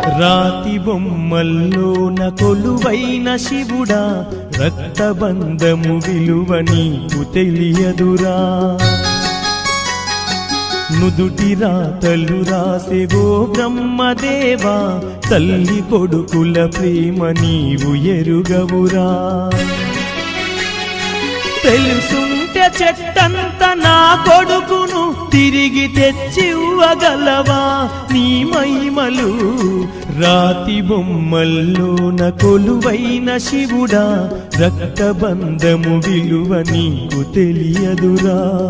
రాతి బొమ్మల్లోన కొలువైన శివుడా, రక్తబంధము విలువ నీకు తెలియదురా. నుదుటి రాతలు రాసేవో బ్రహ్మదేవా, తల్లి కొడుకుల ప్రేమ నీవు ఎరుగవురా. తెలుసుంటే చెట్టంత నా కొడుకును తిరిగి తెచ్చివ్వగలవా నీ మహిమలు. రాతి బొమ్మల్లోన కొలువైన శివుడా, రక్తబంధము విలువ నీకు తెలియదురా.